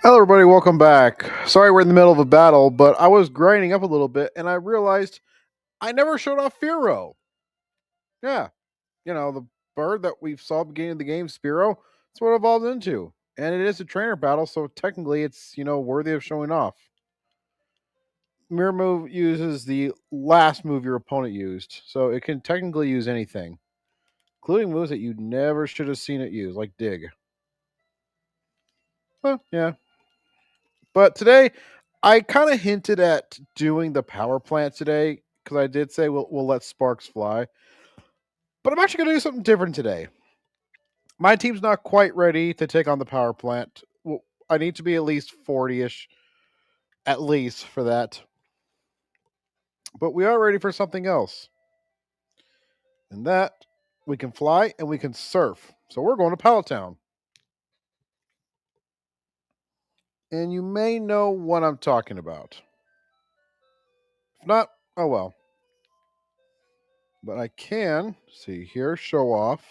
Hello, everybody. Welcome back. Sorry we're in the middle of a battle, but I was grinding up a little bit and I realized I never showed off Firo. Yeah, the bird that we saw at the beginning of the game, Spiro, that's what it evolved into. And it is a trainer battle, so technically it's, worthy of showing off. Mirror move uses the last move your opponent used, so it can technically use anything, including moves that you never should have seen it use, like Dig. Well, yeah. But today, I kind of hinted at doing the power plant today because I did say we'll let sparks fly. But I'm actually going to do something different today. My team's not quite ready to take on the power plant. Well, I need to be at least 40-ish, at least for that. But we are ready for something else. And that, we can fly and we can surf. So we're going to Pallet Town. And you may know what I'm talking about. If not, oh well. But I can see here, show off.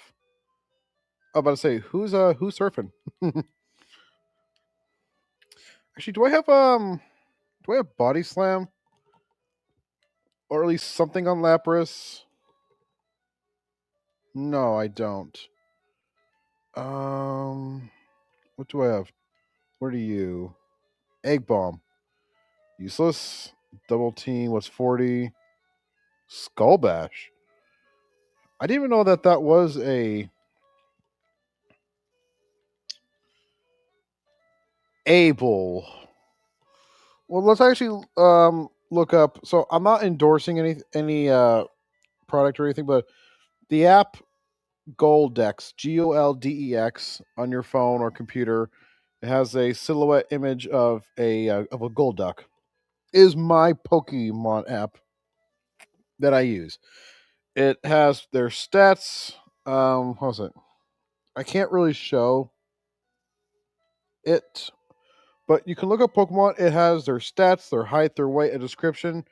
I'm about to say who's surfing? Actually, do I have body slam? Or at least something on Lapras? No, I don't. What do I have? What are you? Egg bomb. Useless. Double team. What's 40? Skull bash. I didn't even know that was a able. Well, let's actually look up. So I'm not endorsing any product or anything, but the app Goldex, Goldex, on your phone or computer. It has a silhouette image of a gold duck. Is my Pokemon app that I use. It has their stats. What was it? I can't really show it, but you can look up Pokemon. It has their stats, their height, their weight, a description,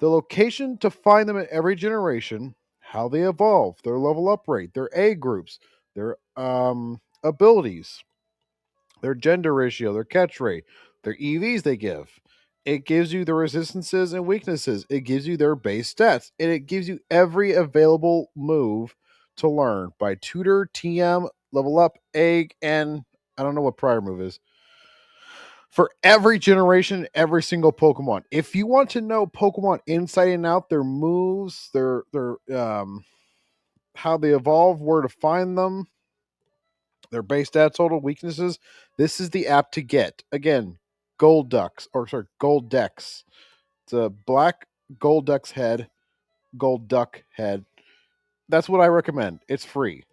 the location to find them in every generation, how they evolve, their level up rate, their A groups, their abilities, their gender ratio, their catch rate, their EVs they give. It gives you the resistances and weaknesses. It gives you their base stats. And it gives you every available move to learn by tutor, TM, level up, egg, and I don't know what prior move is. For every generation, every single Pokemon. If you want to know Pokemon inside and out, their moves, their how they evolve, where to find them, their base stats, total weaknesses. This is the app to get. Again, Gold Dex. It's a black Gold Duck's head, Gold Duck head. That's what I recommend. It's free.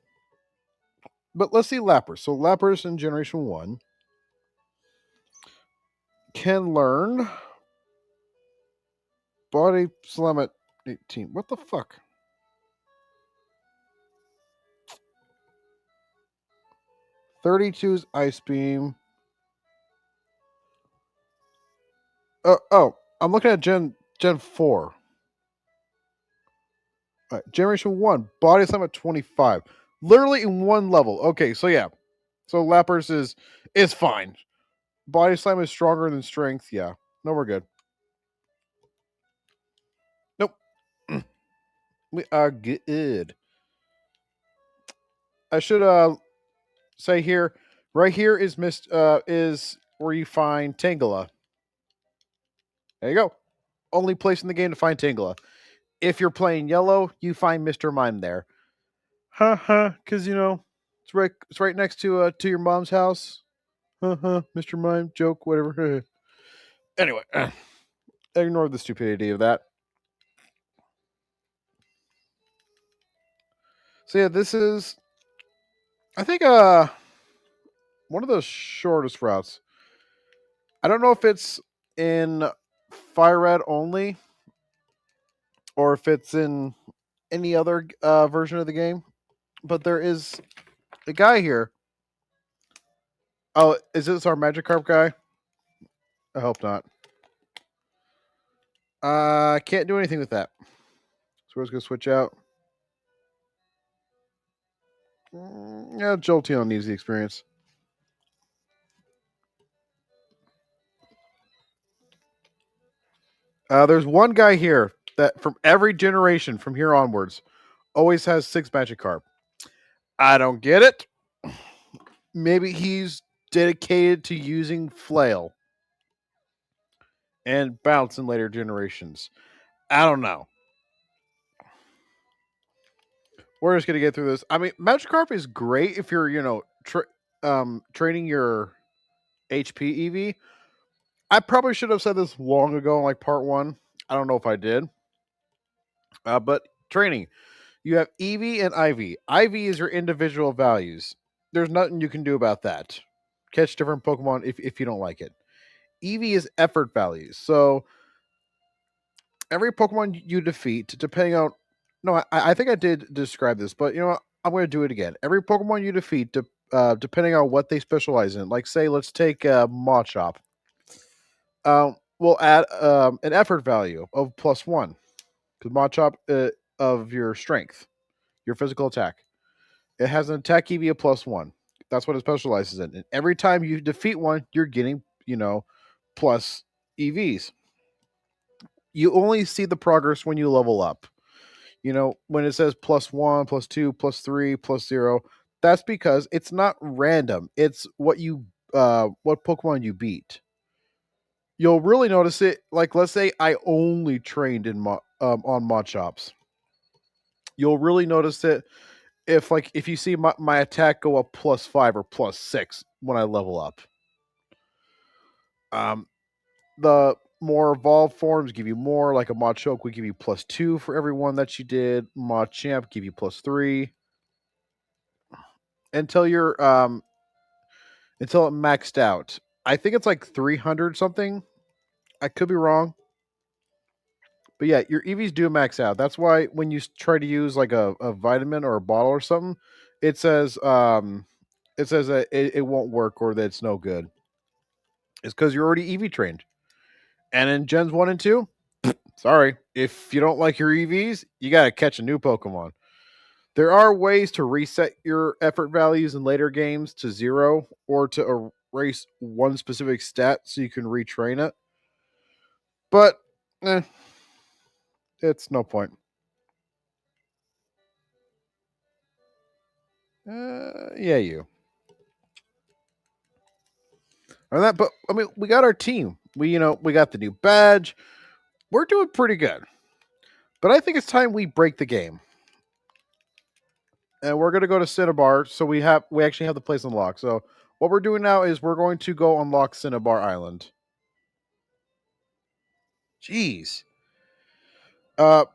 But let's see Lapras. So Lapras in Generation 1 can learn Body Slam at 18. What the fuck? 32's Ice Beam. I'm looking at Gen 4. Generation 1, Body Slam at 25. Literally in one level. Okay, so yeah. So Lapras is fine. Body Slam is stronger than Strength. Yeah. No, we're good. Nope. We are good. I should say here, right here is where you find Tangela. There you go. Only place in the game to find Tangela. If you're playing yellow, you find Mr. Mime there. Because it's right next to your mom's house. Mr. Mime joke, whatever. Anyway, ignore the stupidity of that. So yeah, this is, I think, one of the shortest routes. I don't know if it's in Fire Red only, or if it's in any other version of the game, but there is a guy here. Oh, is this our Magikarp guy? I hope not. Can't do anything with that. So we're just gonna switch out. Yeah, Jolteon needs the experience. There's one guy here that from every generation from here onwards always has 6 Magikarp. I don't get it. Maybe he's dedicated to using Flail and Bounce in later generations. I don't know. We're just gonna get through this. I mean, Magikarp is great if you're, training your HP EV. I probably should have said this long ago in like part one. I don't know if I did. But training, you have EV and IV. IV is your individual values. There's nothing you can do about that. Catch different Pokemon if you don't like it. EV is effort values. So every Pokemon you defeat, depending on no, I think I did describe this, but you know what? I'm going to do it again. Every Pokemon you defeat, depending on what they specialize in, like say, let's take Machop. We'll add an effort value of +1 because Machop of your strength, your physical attack. It has an attack EV of +1. That's what it specializes in. And every time you defeat one, you're getting plus EVs. You only see the progress when you level up. When it says +1, +2, +3, +0, that's because it's not random. It's what Pokemon you beat. You'll really notice it. Like, let's say I only trained on Machops. You'll really notice it if you see my attack go up +5 or +6 when I level up. The more evolved forms give you more. Like a Machoke would give you +2 for every one that you did. Machamp give you +3 until until it maxed out. I think it's like 300 something. I could be wrong. But yeah, your EVs do max out. That's why when you try to use like a vitamin or a bottle or something, it says that it won't work or that it's no good. It's because you're already EV trained. And in Gens 1 and 2, sorry, if you don't like your EVs, you gotta catch a new Pokemon. There are ways to reset your effort values in later games to 0 or to erase one specific stat so you can retrain it. But it's no point. Yeah, you. And that, but I mean, we got our team. We got the new badge. We're doing pretty good. But I think it's time we break the game. And we're gonna go to Cinnabar, so we actually have the place unlocked. So what we're doing now is we're going to go unlock Cinnabar Island. Jeez.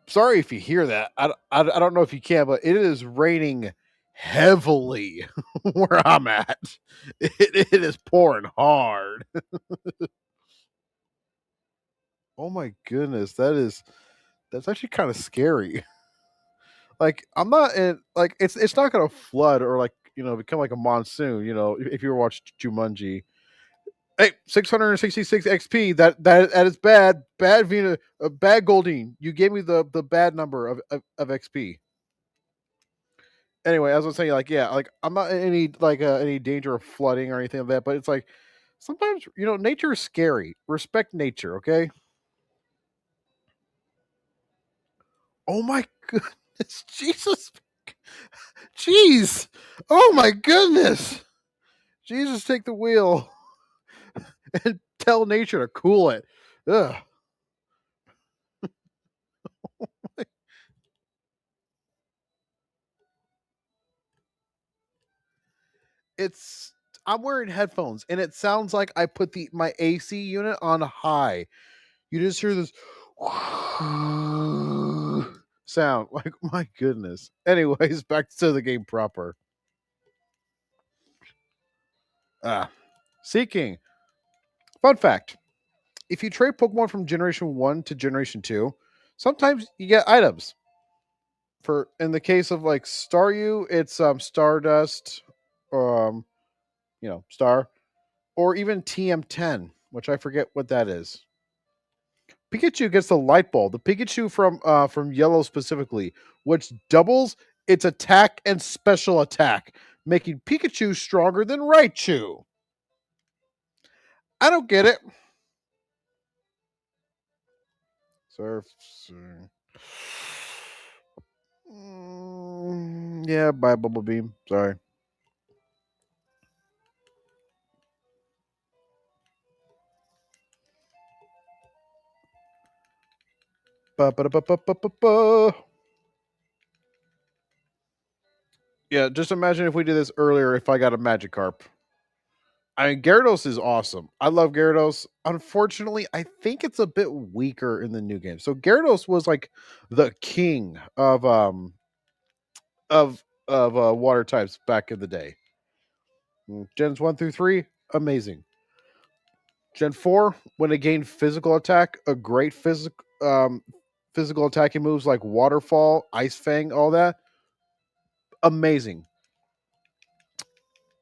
Sorry if you hear that. I don't know if you can, but it is raining heavily where I'm at. It is pouring hard. Oh my goodness, that's actually kind of scary. Like I'm not in like it's not gonna flood or like become like a monsoon. If you ever watched Jumanji. Hey, 666 XP. That is bad. Bad Vina. Bad Goldine. You gave me the bad number of XP. Anyway, as I was saying, like yeah, like I'm not in any danger of flooding or anything like that. But it's like sometimes nature is scary. Respect nature, okay? Oh my goodness, Jesus, jeez, oh my goodness, Jesus, take the wheel and tell nature to cool it. Ugh. It's I'm wearing headphones and it sounds like I put my AC unit on high. You just hear this sound. Like my goodness. Anyways, back to the game proper. Ah, Seeking. Fun fact: if you trade Pokemon from Generation 1 to Generation 2, sometimes you get items. For in the case of like Staryu, it's Stardust, um, Star, or even TM10, which I forget what that is. Pikachu gets the light bulb. The Pikachu from Yellow specifically, which doubles its attack and special attack, making Pikachu stronger than Raichu. I don't get it. Surf. Yeah, buy Bubble Beam. Sorry. Ba-ba-da-ba-ba-ba-ba. Yeah, just imagine if we did this earlier if I got a Magikarp. I mean, Gyarados is awesome. I love Gyarados. Unfortunately, I think it's a bit weaker in the new game. So Gyarados was like the king of water types back in the day. Gens 1 through 3, amazing. Gen 4, when it gained physical attack, a great physical attacking moves like Waterfall, Ice Fang, all that, amazing.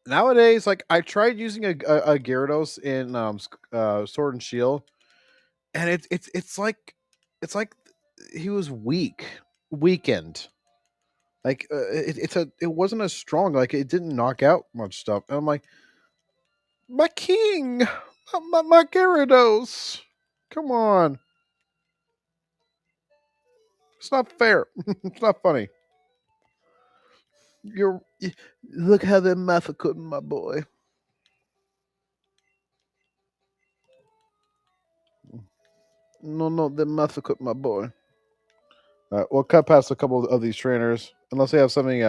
Nowadays, like I tried using a Gyarados in Sword and Shield, and it's like he was weakened. Like it wasn't as strong. Like it didn't knock out much stuff. And I'm like, my king, my Gyarados, come on, it's not fair. It's not funny. Look how they're massacring my boy. No, no, they're massacring my boy. All right, we'll cut past a couple of these trainers unless they have something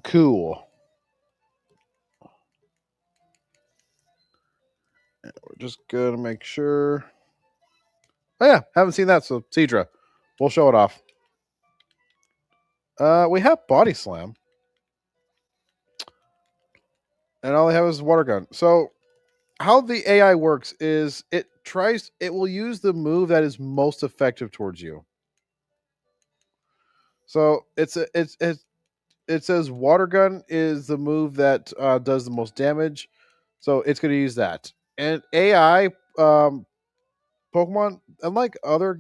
cool. We're just gonna make sure. Oh yeah, haven't seen that. So Cedra, we'll show it off. We have Body Slam, and all they have is Water Gun. So how the AI works is it will use the move that is most effective towards you. So it says Water Gun is the move that does the most damage. So it's going to use that. And AI Pokemon, unlike other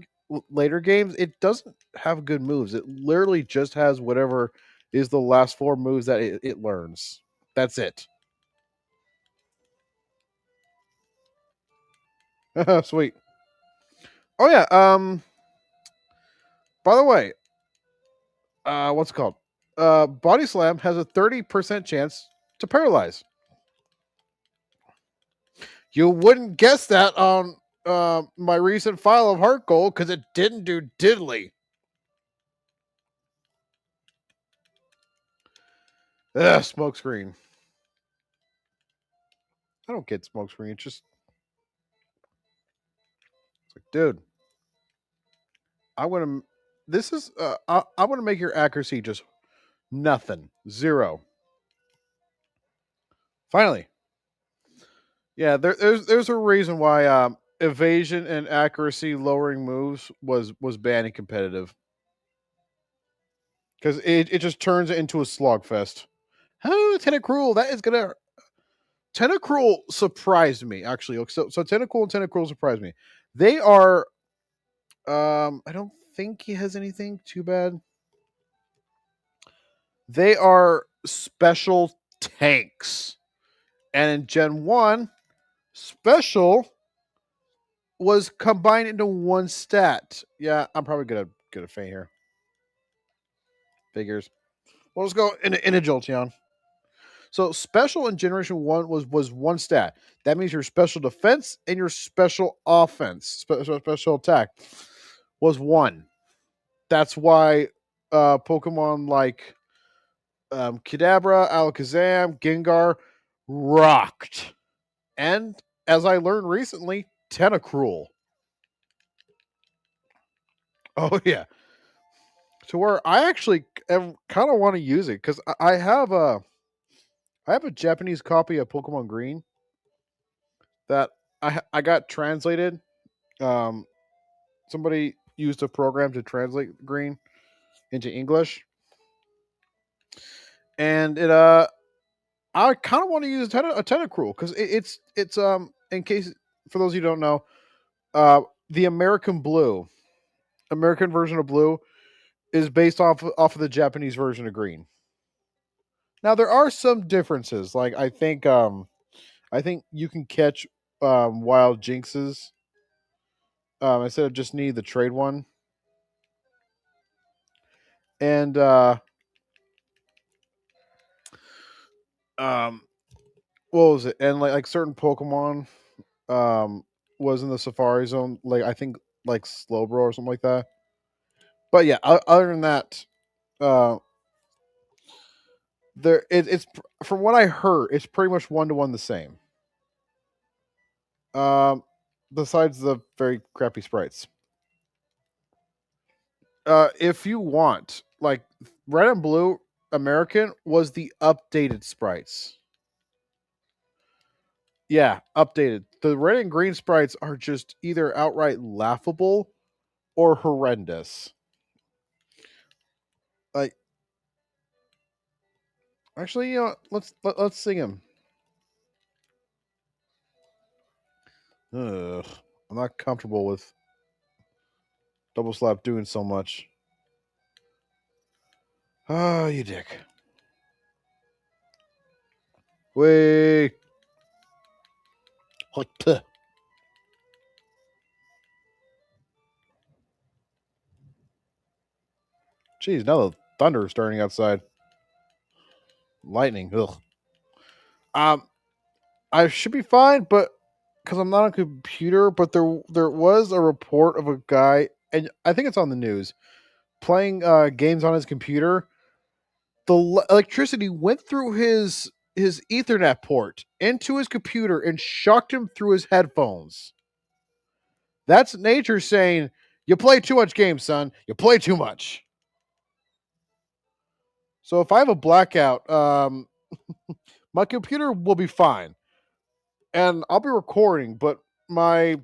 later games, it doesn't have good moves. It literally just has whatever is the last four moves that it learns. That's it. Sweet. Oh yeah. By the way, what's it called? Body Slam has a 30% chance to paralyze. You wouldn't guess that on my recent file of Heart Gold because it didn't do diddly. Ugh, smokescreen. I don't get smokescreen. It's like, dude, I want to. This is. I want to make your accuracy just nothing, zero. Finally, yeah. There's a reason why evasion and accuracy lowering moves was banned in competitive because it just turns it into a slogfest. Oh, Tentacruel, that is gonna. Tentacruel surprised me actually. So Tentacruel and Tentacruel surprised me. They are. I don't think he has anything too bad. They are special tanks. And in Gen 1, special was combined into one stat. Yeah, I'm probably gonna get a faint here. Figures. Well, let's go in a Jolteon. So special in Generation 1 was one stat. That means your special defense and your special offense, special attack was one. That's why Pokemon like Kadabra, Alakazam, Gengar rocked. And as I learned recently, Tentacruel. Oh yeah, to where I actually kind of want to use it because I have a Japanese copy of Pokemon Green that I got translated. Um, Somebody used a program to translate Green into English, and it I kind of want to use a Tentacruel because it's in case for those who don't know the American version of Blue is based off of the Japanese version of Green. Now there are some differences. Like I think you can catch wild jinxes instead of just need the trade one. And um, what was it? And like certain Pokemon was in the Safari Zone. Like I think like Slowbro or something like that. But yeah, other than that, uh, it's from what I heard, it's pretty much 1-to-1 the same. Um, besides the very crappy sprites. If you want, like Red and Blue American was the updated sprites. Yeah, updated. The red and green sprites are just either outright laughable or horrendous. Like, actually, let's sing them. Ugh, I'm not comfortable with Double Slap doing so much. Oh, you dick. Wait. Like, tuh. Jeez, now the thunder is starting outside. Lightning. Ugh. Um, I should be fine, but because I'm not on a computer, but there was a report of a guy, and I think it's on the news, playing games on his computer. The electricity went through his Ethernet port into his computer and shocked him through his headphones. That's nature saying, "You play too much games, son. You play too much." So if I have a blackout, my computer will be fine, and I'll be recording, but my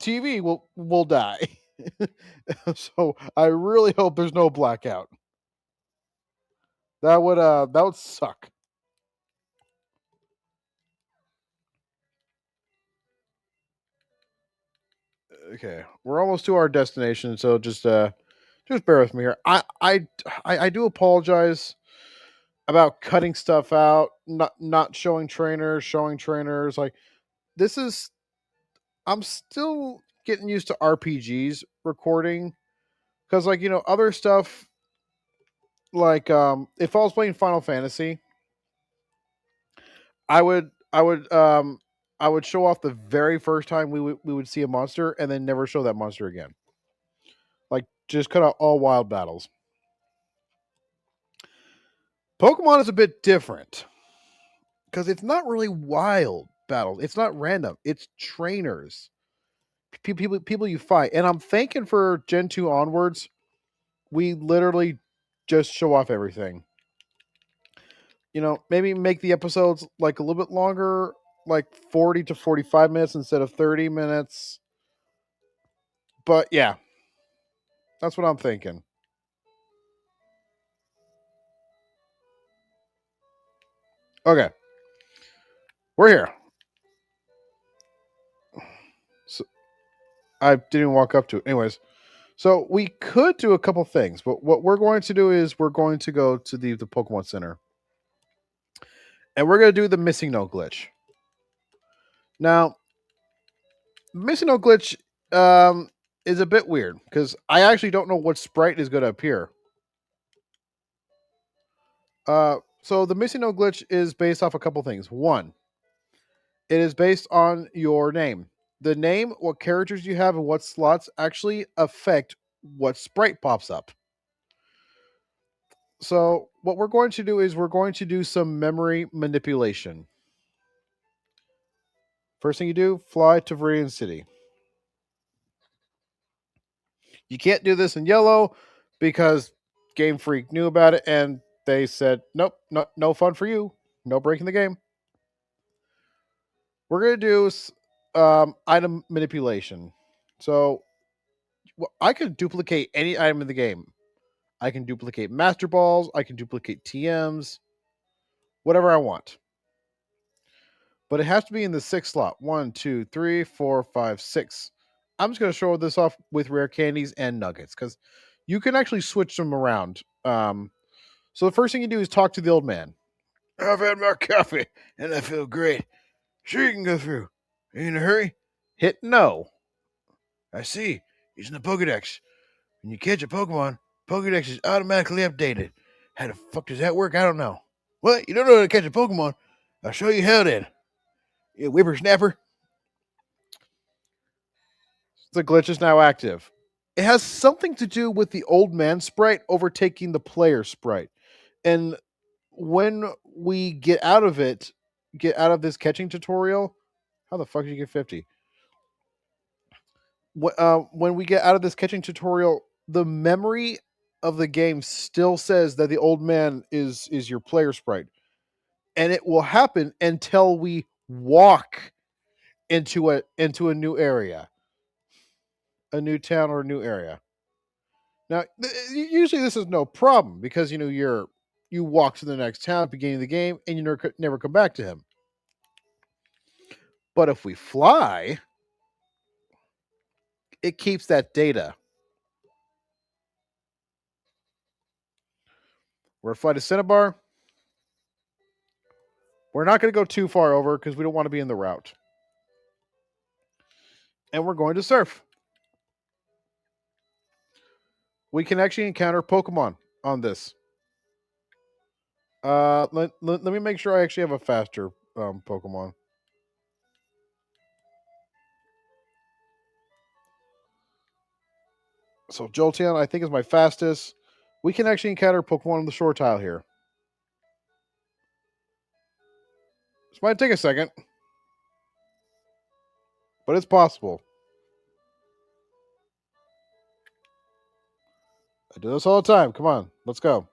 TV will die. So I really hope there's no blackout. That would suck. Okay, we're almost to our destination, so just bear with me here. I do apologize about cutting stuff out, not showing trainers. Like this is, I'm still getting used to RPGs recording because like other stuff like if I was playing Final Fantasy, I would show off the very first time we would see a monster and then never show that monster again. Like just cut out all wild battles. Pokemon is a bit different because it's not really wild battles. It's not random. It's trainers, people you fight. And I'm thinking for Gen 2 onwards, we literally just show off everything. Maybe make the episodes like a little bit longer, like 40 to 45 minutes instead of 30 minutes. But yeah, that's what I'm thinking. Okay, we're here. So I didn't walk up to it. Anyways, so we could do a couple things, but what we're going to do is we're going to go to the Pokemon Center and we're going to do the missing no glitch. Now, missing no glitch is a bit weird because I actually don't know what sprite is going to appear. So the missing no glitch is based off a couple things. One, it is based on your name. The name, what characters you have, and what slots actually affect what sprite pops up. So what we're going to do is we're going to do some memory manipulation. First thing you do, fly to Viridian City. You can't do this in yellow because Game Freak knew about it and they said, nope, no fun for you. No breaking the game. We're going to do item manipulation. So I can duplicate any item in the game. I can duplicate Master Balls. I can duplicate TMs. Whatever I want. But it has to be in the 6 slot. 1, 2, 3, 4, 5, 6. I'm just going to show this off with rare candies and nuggets because you can actually switch them around. So the first thing you do is talk to the old man. I've had my coffee and I feel great. Sure, you can go through. Are you in a hurry? Hit no. I see. Using the Pokedex. When you catch a Pokemon, Pokedex is automatically updated. How the fuck does that work? I don't know. What? You don't know how to catch a Pokemon? I'll show you how then. You whippersnapper. The glitch is now active. It has something to do with the old man sprite overtaking the player sprite. And when we get out of this catching tutorial, how the fuck did you get 50? When we get out of this catching tutorial, the memory of the game still says that the old man is your player sprite, and it will happen until we walk into a new area, a new town or a new area. Now, usually this is no problem because you walk to the next town at the beginning of the game and you never come back to him. But if we fly, it keeps that data. We're gonna fly to Cinnabar. We're not going to go too far over because we don't want to be in the route. And we're going to surf. We can actually encounter Pokemon on this. Let me make sure I actually have a faster Pokemon. So Jolteon, I think, is my fastest. We can actually encounter Pokemon on the shore tile here. This might take a second, but it's possible. I do this all the time. Come on, let's go.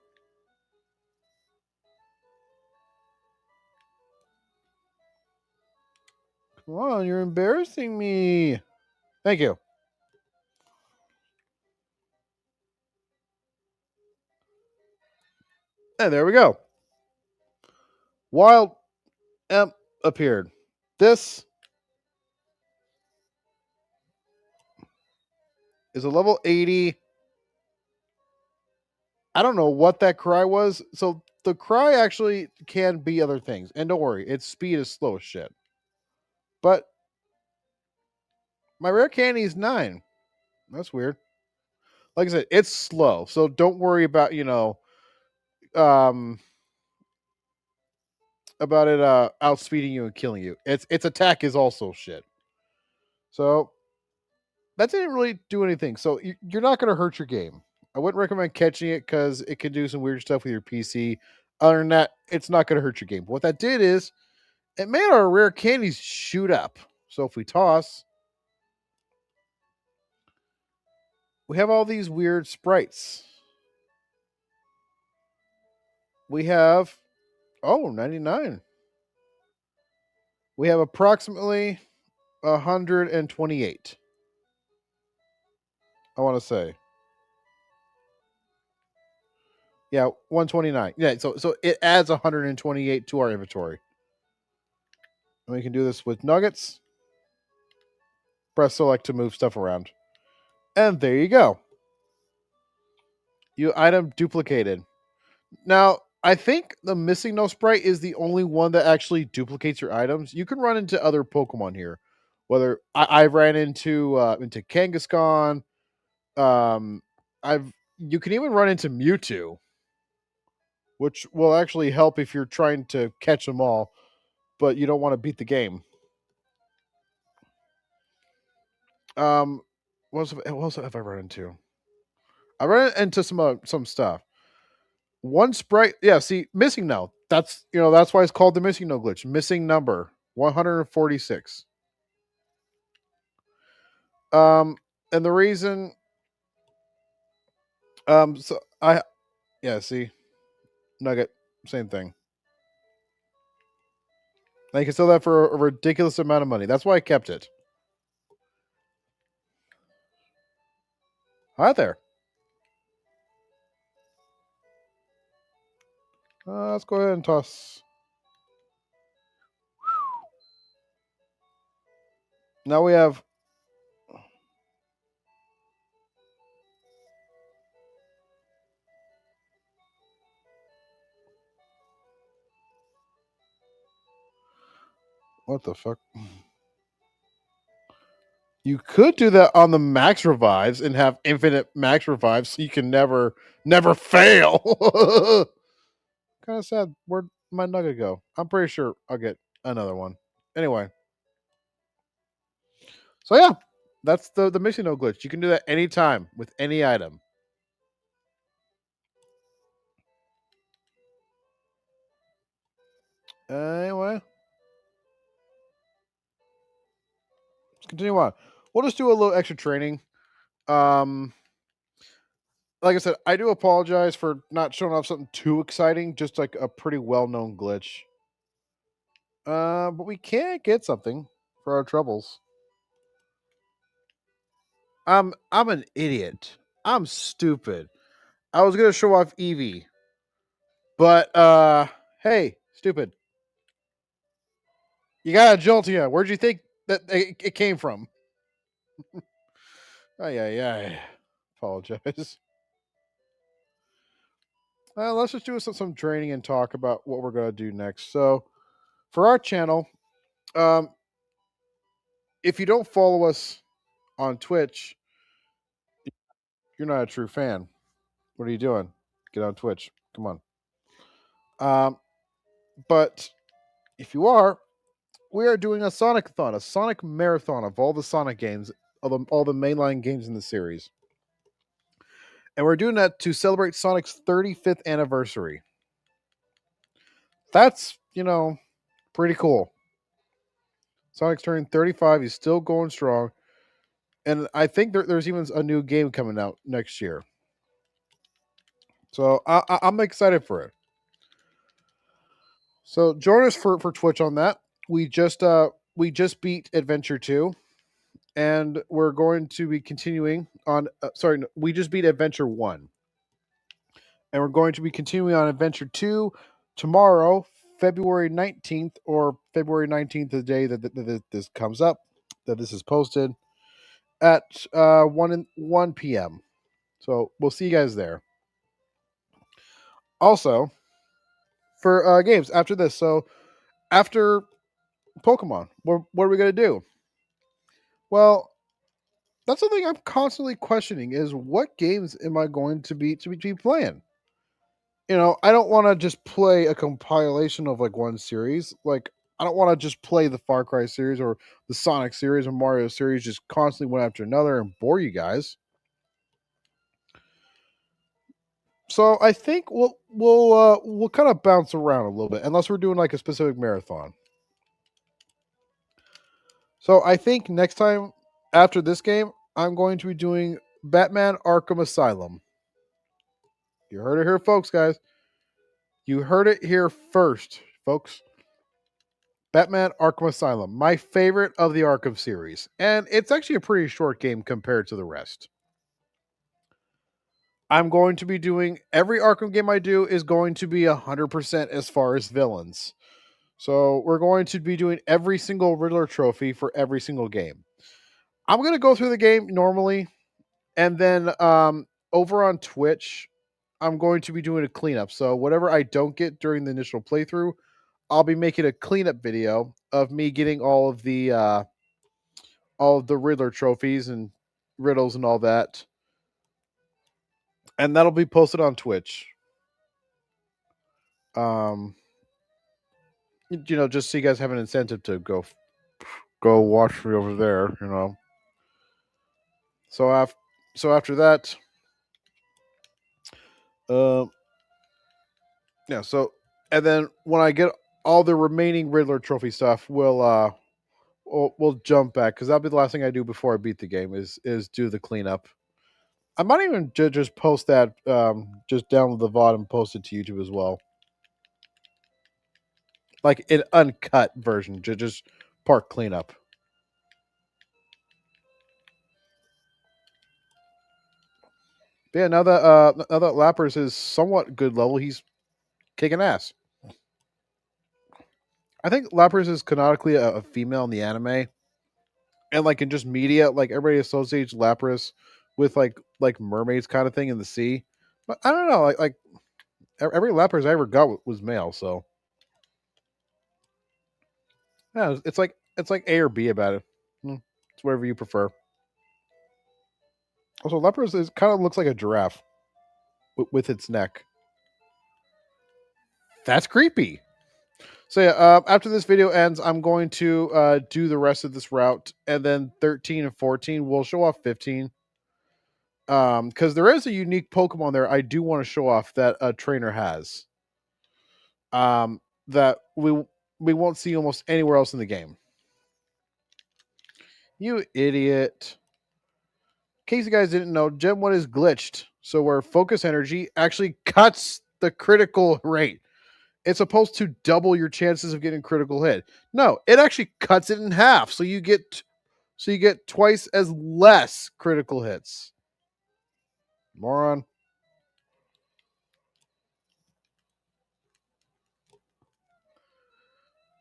Come on, you're embarrassing me. Thank you. And there we go. Wild Imp appeared. This is a level 80. I don't know what that cry was. So the cry actually can be other things. And don't worry, its speed is slow as shit. But my rare candy is 9. That's weird. Like I said, it's slow. So don't worry about, um about it outspeeding you and killing you. Its attack is also shit. So that didn't really do anything. So you're not going to hurt your game. I wouldn't recommend catching it because it can do some weird stuff with your PC. Other than that, it's not going to hurt your game. But what that did is it made our rare candies shoot up. So if we toss, we have all these weird sprites. We have, 99. We have approximately 128. I want to say. Yeah, 129. Yeah, so it adds 128 to our inventory. And we can do this with nuggets. Press select to move stuff around. And there you go. You item duplicated. Now, I think the missing no sprite is the only one that actually duplicates your items. You can run into other Pokemon here. Whether I ran into Kangaskhan, I've you can even run into Mewtwo, which will actually help if you're trying to catch them all, but you don't want to beat the game. Um, what else have I run into? I ran into some stuff. One sprite, yeah. See, missing no. That's why it's called the missing no glitch. Missing number 146. And the reason, so I, yeah. See, nugget, same thing. Now you can sell that for a ridiculous amount of money. That's why I kept it. Hi there. Let's go ahead and toss. Now we have. What the fuck? You could do that on the max revives and have infinite max revives so you can never fail. Kind of sad. Where'd my nugget go? I'm pretty sure I'll get another one. Anyway, so yeah, that's the missing no glitch. You can do that anytime with any item. Anyway, let's continue on. We'll just do a little extra training. Um, like I said, I do apologize for not showing off something too exciting, just like a pretty well known glitch. But we can get something for our troubles. I'm an idiot. I'm stupid. I was gonna show off Eevee, but hey, stupid. You got a Jolteon. Where'd you think that it came from? Oh yeah. Apologize. Let's just do some training and talk about what we're gonna do next. So, for our channel, um, if you don't follow us on Twitch, you're not a true fan. What are you doing? Get on Twitch. Come on. Um, but if you are, we are doing a Sonic-a-thon, a Sonic marathon of all the Sonic games, all the mainline games in the series. And we're doing that to celebrate Sonic's 35th anniversary. That's, pretty cool. Sonic's turning 35. He's still going strong. And I think there's even a new game coming out next year. So I'm excited for it. So join us for Twitch on that. We just beat Adventure 2, and we're going to be continuing on. Sorry, no, we just beat Adventure 1, and we're going to be continuing on Adventure 2 tomorrow, February 19th, or February 19th, the day that this comes up, that this is posted at 1 p.m. So we'll see you guys there. Also, for games after this, so after Pokemon, what are we gonna do? Well, that's something I'm constantly questioning: is what games am I going to be playing? I don't want to just play a compilation of like one series. Like, I don't want to just play the Far Cry series or the Sonic series or Mario series just constantly one after another and bore you guys. So I think we'll kind of bounce around a little bit unless we're doing like a specific marathon. So I think next time after this game, I'm going to be doing Batman Arkham Asylum. You heard it here, folks, guys. You heard it here first, folks. Batman Arkham Asylum, my favorite of the Arkham series. And it's actually a pretty short game compared to the rest. I'm going to be doing every Arkham game I do is going to be 100% as far as villains. So we're going to be doing every single Riddler trophy for every single game. I'm going to go through the game normally, and then over on Twitch, I'm going to be doing a cleanup. So whatever I don't get during the initial playthrough, I'll be making a cleanup video of me getting all of the Riddler trophies and riddles and all that, and that'll be posted on Twitch. Um, just so you guys have an incentive to go watch me over there. So after that, uh, yeah. So and then when I get all the remaining Riddler trophy stuff, we'll jump back because that'll be the last thing I do before I beat the game is do the cleanup. I might even just post that, just download the VOD and post it to YouTube as well, like an uncut version, just part cleanup. But yeah, now that Lapras is somewhat good level, he's kicking ass. I think Lapras is canonically a female in the anime, and like in just media, like everybody associates Lapras with like mermaids kind of thing in the sea. But I don't know, like every Lapras I ever got was male, so yeah, it's like A or B about it. whatever you prefer. Also, leopard is kind of looks like a giraffe with its neck. That's creepy. So yeah, after this video ends, I'm going to do the rest of this route, and then 13 and 14 we'll show off 15. Because there is a unique Pokemon there I do want to show off that a trainer has. That we won't see almost anywhere else in the game. You idiot. In case you guys didn't know, Gen 1 is glitched. So where focus energy actually cuts the critical rate. It's supposed to double your chances of getting critical hit. No, it actually cuts it in half. So you get twice as less critical hits. Moron.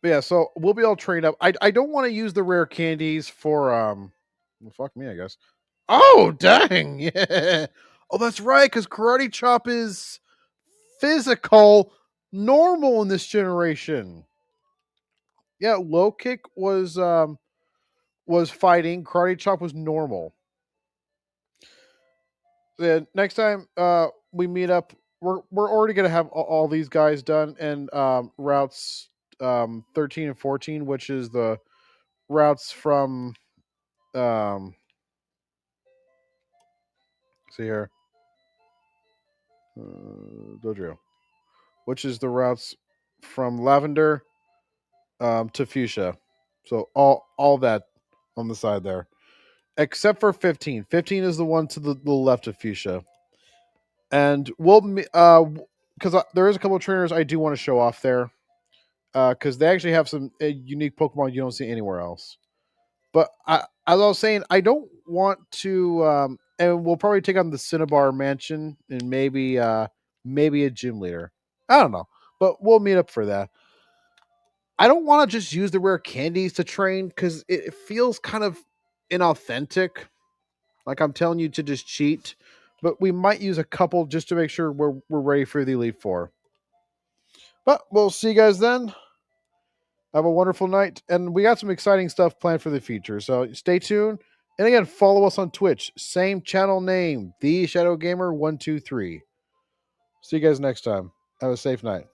But yeah, so we'll be all trained up. I don't want to use the rare candies for well, fuck me, I guess. Oh dang! Yeah. Oh, that's right, because karate chop is physical normal in this generation. Yeah, low kick was fighting, karate chop was normal. Then next time we meet up, we're already gonna have all these guys done, and routes 13 and 14, which is the routes from see here Dojo, which is the routes from Lavender to Fuchsia. So all that on the side there, except for 15. 15 is the one to the left of Fuchsia, and we'll because there is a couple of trainers I do want to show off there, because they actually have some unique Pokemon you don't see anywhere else. But as I was saying, I don't want to, and we'll probably take on the Cinnabar Mansion and maybe a gym leader. I don't know, but we'll meet up for that. I don't want to just use the rare candies to train because it feels kind of inauthentic. Like I'm telling you to just cheat, but we might use a couple just to make sure we're ready for the Elite Four. But we'll see you guys then. Have a wonderful night, and we got some exciting stuff planned for the future. So stay tuned, and again, follow us on Twitch. Same channel name, The Shadow Gamer 123. See you guys next time. Have a safe night.